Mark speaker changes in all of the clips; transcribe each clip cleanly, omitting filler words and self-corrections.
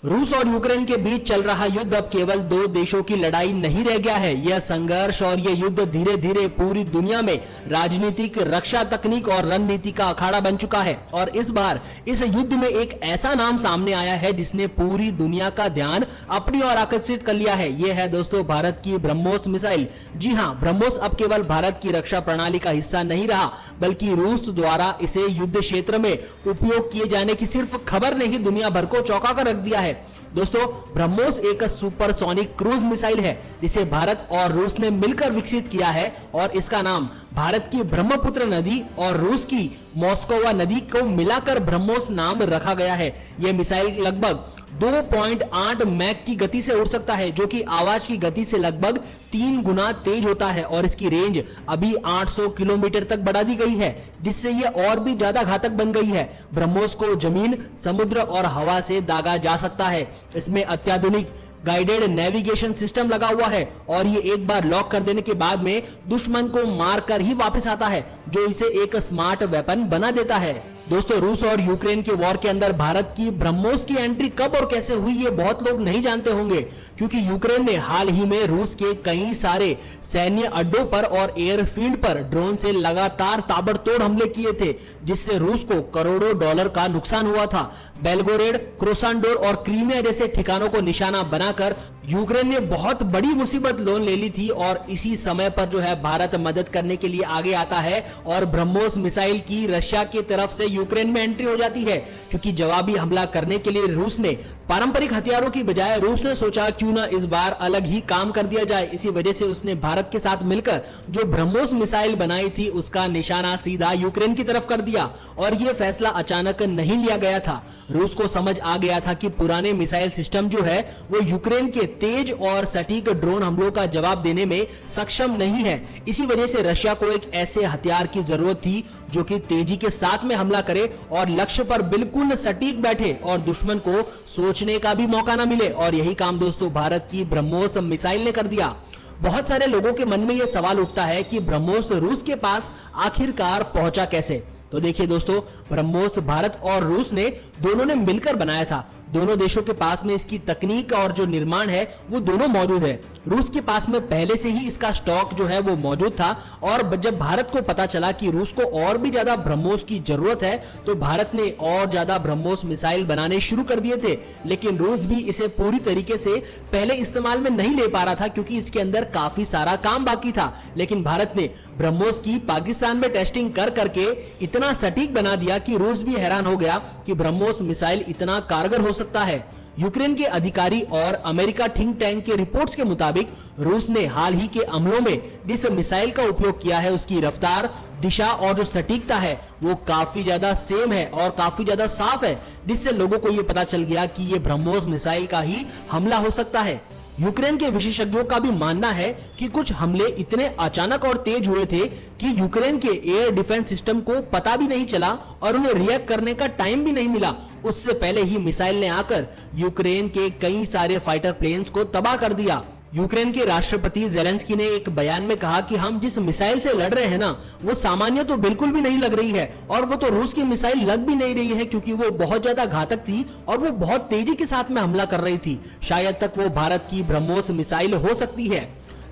Speaker 1: रूस और यूक्रेन के बीच चल रहा युद्ध अब केवल दो देशों की लड़ाई नहीं रह गया है। यह संघर्ष और यह युद्ध धीरे धीरे पूरी दुनिया में राजनीतिक, रक्षा तकनीक और रणनीति का अखाड़ा बन चुका है। और इस बार इस युद्ध में एक ऐसा नाम सामने आया है जिसने पूरी दुनिया का ध्यान अपनी ओर आकर्षित कर लिया है। यह है दोस्तों भारत की ब्रह्मोस मिसाइल। जी हाँ, ब्रह्मोस अब केवल भारत की रक्षा प्रणाली का हिस्सा नहीं रहा, बल्कि रूस द्वारा इसे युद्ध क्षेत्र में उपयोग किए जाने की सिर्फ खबर ने ही दुनिया भर को चौंका कर रख दिया है। दोस्तों, ब्रह्मोस एक सुपरसोनिक क्रूज मिसाइल है जिसे भारत और रूस ने मिलकर विकसित किया है और इसका नाम भारत की ब्रह्मपुत्र नदी और रूस की मॉस्कोवा नदी को मिलाकर ब्रह्मोस नाम रखा गया है। यह मिसाइल लगभग 2.8 मैक की गति से उड़ सकता है, जो कि आवाज की गति से लगभग 3 गुना तेज होता है और इसकी रेंज अभी 800 किलोमीटर तक बढ़ा दी गई है, जिससे यह और भी ज्यादा घातक बन गई है। ब्रह्मोस को जमीन, समुद्र और हवा से दागा जा सकता है। इसमें अत्याधुनिक गाइडेड नेविगेशन सिस्टम लगा हुआ है और ये एक बार लॉक कर देने के बाद में दुश्मन को मारकर ही वापस आता है, जो इसे एक स्मार्ट वेपन बना देता है। दोस्तों, रूस और यूक्रेन के वॉर के अंदर भारत की ब्रह्मोस की एंट्री कब और कैसे हुई ये बहुत लोग नहीं जानते होंगे, क्योंकि यूक्रेन ने हाल ही में रूस के कई सारे सैन्य अड्डों पर और एयरफील्ड पर ड्रोन से लगातार ताबड़तोड़ हमले किए थे, जिससे रूस को करोड़ों डॉलर का नुकसान हुआ था। बेलगोरेड, क्रोसांडोर और क्रीमिया जैसे ठिकानों को निशाना बनाकर यूक्रेन ने बहुत बड़ी मुसीबत लोन ले ली थी और इसी समय पर जो है भारत मदद करने के लिए आगे आता है और ब्रह्मोस मिसाइल की रशिया की तरफ से यूक्रेन में एंट्री हो जाती है, क्योंकि जवाबी हमला करने के लिए रूस ने पारंपरिक हथियारों की बजाय रूस ने सोचा क्यों ना इस बार अलग ही काम कर दिया जाए। इसी वजह से उसने भारत के साथ मिलकर जो ब्रह्मोस मिसाइल बनाई थी उसका निशाना सीधा यूक्रेन की तरफ कर दिया। और यह फैसला अचानक नहीं लिया गया था। रूस को समझ आ गया था कि पुराने मिसाइल सिस्टम जो है वो यूक्रेन के तेज और सटीक ड्रोन हमलों का जवाब देने में सक्षम नहीं है। इसी वजह से रशिया को एक ऐसे हथियार की जरूरत थी जो कि तेजी के साथ में हमला करे और लक्ष्य पर बिल्कुल सटीक बैठे और दुश्मन को सोचने का भी मौका ना मिले। और यही काम दोस्तों भारत की ब्रह्मोस मिसाइल ने कर दिया। बहुत सारे लोगों के मन में यह सवाल उठता है कि ब्रह्मोस रूस के पास आखिरकार पहुंचा कैसे। तो देखिए दोस्तों, ब्रह्मोस भारत और रूस ने दोनों ने मिलकर बनाया था। दोनों देशों के पास में इसकी तकनीक और जो निर्माण है वो दोनों मौजूद है। रूस के पास में पहले से ही इसका स्टॉक जो है वो मौजूद था और जब भारत को पता चला कि रूस को और भी ज्यादा ब्रह्मोस की जरूरत है तो भारत ने और ज्यादा ब्रह्मोस मिसाइल बनाने शुरू कर दिए थे। लेकिन रूस भी इसे पूरी तरीके से पहले इस्तेमाल में नहीं ले पा रहा था, क्योंकि इसके अंदर काफी सारा काम बाकी था। लेकिन भारत ने ब्रह्मोस की पाकिस्तान में टेस्टिंग कर करके इतना सटीक बना दिया कि रूस भी हैरान हो गया कि ब्रह्मोस मिसाइल इतना कारगर हो सकता है। यूक्रेन के अधिकारी और अमेरिका थिंक टैंक के रिपोर्ट्स के मुताबिक रूस ने हाल ही के हमलों में जिस मिसाइल का उपयोग किया है उसकी रफ्तार, दिशा और जो सटीकता है वो काफी ज्यादा सेम है और काफी ज्यादा साफ है, जिससे लोगों को ये पता चल गया कि ये ब्रह्मोस मिसाइल का ही हमला हो सकता है। यूक्रेन के विशेषज्ञों का भी मानना है कि कुछ हमले इतने अचानक और तेज हुए थे कि यूक्रेन के एयर डिफेंस सिस्टम को पता भी नहीं चला और उन्हें रिएक्ट करने का टाइम भी नहीं मिला। उससे पहले ही मिसाइल ने आकर यूक्रेन के कई सारे फाइटर प्लेन्स को तबाह कर दिया। यूक्रेन के राष्ट्रपति जेलेंस्की ने एक बयान में कहा कि हम जिस मिसाइल से लड़ रहे हैं ना वो सामान्य तो बिल्कुल भी नहीं लग रही है और वो तो रूस की मिसाइल लग भी नहीं रही है, क्योंकि वो बहुत ज्यादा घातक थी और वो बहुत तेजी के साथ में हमला कर रही थी। शायद तक वो भारत की ब्रह्मोस मिसाइल हो सकती है।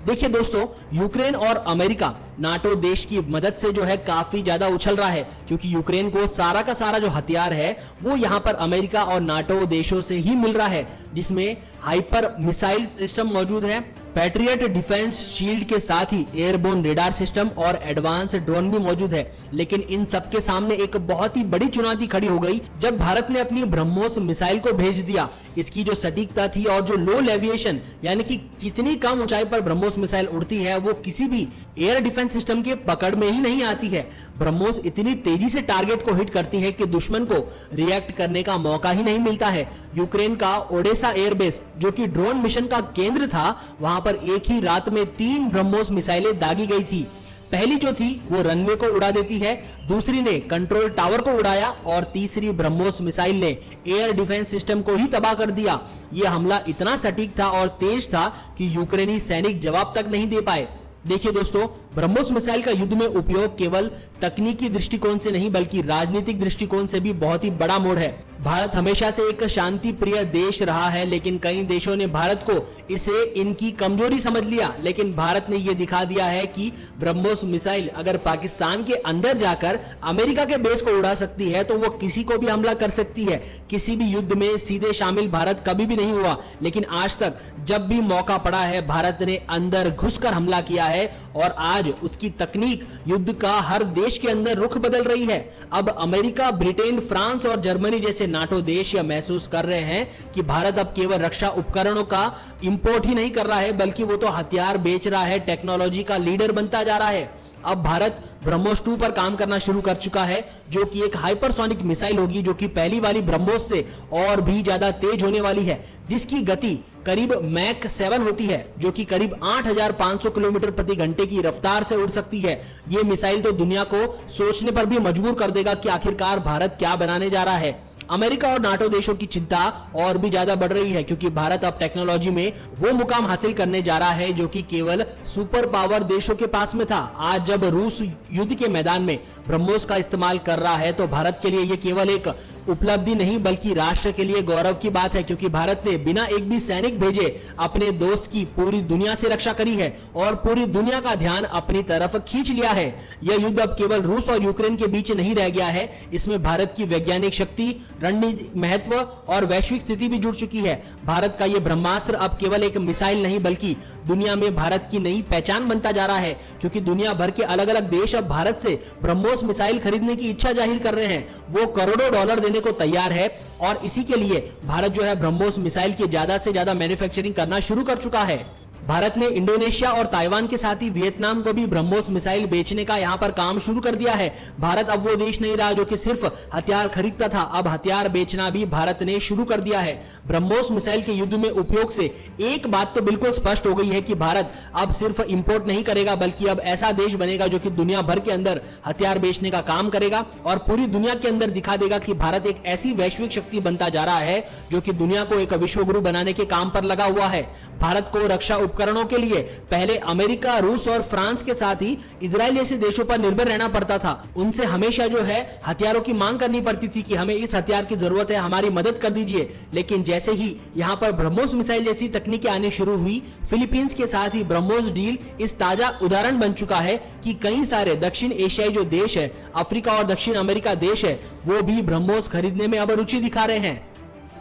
Speaker 1: देखिए दोस्तों, यूक्रेन और अमेरिका नाटो देश की मदद से जो है काफी ज्यादा उछल रहा है, क्योंकि यूक्रेन को सारा का सारा जो हथियार है वो यहाँ पर अमेरिका और नाटो देशों से ही मिल रहा है, जिसमें हाइपर मिसाइल सिस्टम मौजूद है, पैट्रियट डिफेंस शील्ड के साथ ही एयरबोर्न रेडार सिस्टम और एडवांस ड्रोन भी मौजूद है। लेकिन इन सब के सामने एक बहुत ही बड़ी चुनौती खड़ी हो गई जब भारत ने अपनी ब्रह्मोस मिसाइल को भेज दिया। इसकी जो सटीकता थी और जो लो लेविएशन यानी कि जितनी कम ऊंचाई पर ब्रह्मोस मिसाइल उड़ती है वो किसी भी एयर डिफेंस सिस्टम के पकड़ में ही नहीं आती है। ब्रह्मोस इतनी तेजी से टारगेट को हिट करती है कि दुश्मन को रिएक्ट करने का मौका ही नहीं मिलता है। यूक्रेन का ओडेसा एयरबेस जो कि ड्रोन मिशन का केंद्र था, वहां पर एक ही रात में 3 ब्रह्मोस मिसाइलें दागी गई थी। पहली जो थी वो रनवे को उड़ा देती है, दूसरी ने कंट्रोल टावर को उड़ाया और तीसरी ब्रह्मोस मिसाइल ने एयर डिफेंस सिस्टम को ही तबाह कर दिया। यह हमला इतना सटीक था और तेज था कि यूक्रेनी सैनिक जवाब तक नहीं दे पाए। देखिए दोस्तों, ब्रह्मोस मिसाइल का युद्ध में उपयोग केवल तकनीकी दृष्टिकोण से नहीं बल्कि राजनीतिक दृष्टिकोण से भी बहुत ही बड़ा मोड़ है। भारत हमेशा से एक शांति प्रिय देश रहा है, लेकिन कई देशों ने भारत को इसे इनकी कमजोरी समझ लिया। लेकिन भारत ने यह दिखा दिया है कि ब्रह्मोस मिसाइल अगर पाकिस्तान के अंदर जाकर अमेरिका के बेस को उड़ा सकती है तो वो किसी को भी हमला कर सकती है। किसी भी युद्ध में सीधे शामिल भारत कभी भी नहीं हुआ, लेकिन आज तक जब भी मौका पड़ा है भारत ने अंदर घुसकर हमला किया है और आज उसकी तकनीक युद्ध का हर देश के अंदर रुख बदल रही है। अब अमेरिका, ब्रिटेन, फ्रांस और जर्मनी जैसे नाटो देश यह महसूस कर रहे हैं कि भारत अब केवल रक्षा उपकरणों का इंपोर्ट ही नहीं कर रहा है बल्कि वो तो हथियार बेच रहा है, टेक्नोलॉजी का लीडर बनता जा रहा है। अब भारत ब्रह्मोस 2 पर काम करना शुरू कर चुका है, जो कि एक हाइपरसोनिक मिसाइल होगी, जो कि पहली वाली ब्रह्मोस से और भी ज्यादा तेज होने वाली है, जिसकी गति करीब मैक 7 होती है, जो कि करीब 8,500 किलोमीटर प्रति घंटे की रफ्तार से उड़ सकती है। यह मिसाइल तो दुनिया को सोचने पर भी मजबूर कर देगा कि आखिरकार भारत क्या बनाने जा रहा है। अमेरिका और नाटो देशों की चिंता और भी ज्यादा बढ़ रही है, क्योंकि भारत अब टेक्नोलॉजी में वो मुकाम हासिल करने जा रहा है जो कि केवल सुपर पावर देशों के पास में था। आज जब रूस युद्ध के मैदान में ब्रह्मोस का इस्तेमाल कर रहा है तो भारत के लिए ये केवल एक उपलब्धि नहीं बल्कि राष्ट्र के लिए गौरव की बात है, क्योंकि भारत ने बिना एक भी सैनिक भेजे अपने दोस्त की पूरी दुनिया से रक्षा करी है और पूरी दुनिया का ध्यान अपनी तरफ खींच लिया है। यह युद्ध अब केवल रूस और यूक्रेन के बीच नहीं रह गया है, इसमें भारत की वैज्ञानिक शक्ति, रणनीतिक महत्व और वैश्विक स्थिति भी जुड़ चुकी है। भारत का यह ब्रह्मास्त्र अब केवल एक मिसाइल नहीं बल्कि दुनिया में भारत की नई पहचान बनता जा रहा है, क्योंकि दुनिया भर के अलग अलग देश अब भारत से ब्रह्मोस मिसाइल खरीदने की इच्छा जाहिर कर रहे हैं। वो करोड़ों डॉलर देने को तैयार है और इसी के लिए भारत जो है ब्रह्मोस मिसाइल की ज्यादा से ज्यादा मैन्युफैक्चरिंग करना शुरू कर चुका है। भारत ने इंडोनेशिया और ताइवान के साथ ही वियतनाम को भी ब्रह्मोस मिसाइल बेचने का यहां पर काम शुरू कर दिया है। भारत अब वो देश नहीं रहा जो कि सिर्फ हथियार खरीदता था, अब हथियार बेचना भी भारत ने शुरू कर दिया है। ब्रह्मोस मिसाइल के युद्ध में उपयोग से एक बात तो बिल्कुल स्पष्ट हो गई है कि भारत अब सिर्फ इंपोर्ट नहीं करेगा बल्कि अब ऐसा देश बनेगा जो कि दुनिया भर के अंदर हथियार बेचने का काम करेगा और पूरी दुनिया के अंदर दिखा देगा कि भारत एक ऐसी वैश्विक शक्ति बनता जा रहा है जो कि दुनिया को एक विश्वगुरु बनाने के काम पर लगा हुआ है। भारत को रक्षा उपकरणों के लिए पहले अमेरिका, रूस और फ्रांस के साथ ही इजराइल जैसे देशों पर निर्भर रहना पड़ता था। उनसे हमेशा जो है हथियारों की मांग करनी पड़ती थी कि हमें इस हथियार की जरूरत है, हमारी मदद कर दीजिए। लेकिन जैसे ही यहां पर ब्रह्मोस मिसाइल जैसी तकनीकें आनी शुरू हुई, फिलीपींस के साथ ही ब्रह्मोस डील इस ताजा उदाहरण बन चुका है कि कई सारे दक्षिण एशियाई जो देश है, अफ्रीका और दक्षिण अमेरिका देश है, वो भी ब्रह्मोस खरीदने में अब रुचि दिखा रहे हैं।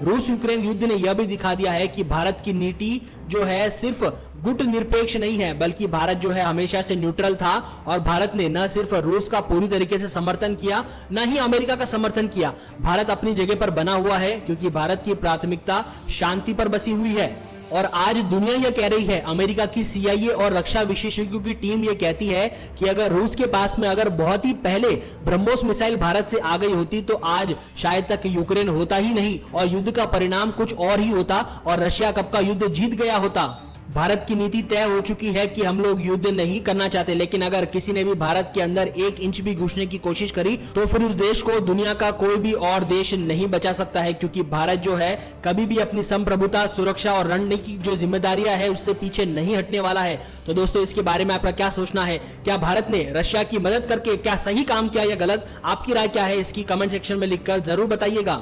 Speaker 1: रूस यूक्रेन युद्ध ने यह भी दिखा दिया है कि भारत की नीति जो है सिर्फ गुट निरपेक्ष नहीं है बल्कि भारत जो है हमेशा से न्यूट्रल था और भारत ने न सिर्फ रूस का पूरी तरीके से समर्थन किया, न ही अमेरिका का समर्थन किया। भारत अपनी जगह पर बना हुआ है क्योंकि भारत की प्राथमिकता शांति पर बसी हुई है। और आज दुनिया यह कह रही है, अमेरिका की CIA और रक्षा विशेषज्ञों की टीम यह कहती है कि अगर रूस के पास में अगर बहुत ही पहले ब्रह्मोस मिसाइल भारत से आ गई होती तो आज शायद तक यूक्रेन होता ही नहीं और युद्ध का परिणाम कुछ और ही होता और रशिया कब का युद्ध जीत गया होता। भारत की नीति तय हो चुकी है कि हम लोग युद्ध नहीं करना चाहते, लेकिन अगर किसी ने भी भारत के अंदर 1 इंच भी घुसने की कोशिश करी तो फिर उस देश को दुनिया का कोई भी और देश नहीं बचा सकता है, क्योंकि भारत जो है कभी भी अपनी संप्रभुता, सुरक्षा और रणनीति जो जिम्मेदारियां है उससे पीछे नहीं हटने वाला है। तो दोस्तों, इसके बारे में आपका क्या सोचना है? क्या भारत ने रशिया की मदद करके क्या सही काम किया या गलत? आपकी राय क्या है इसकी कमेंट सेक्शन में लिखकर जरूर बताइएगा।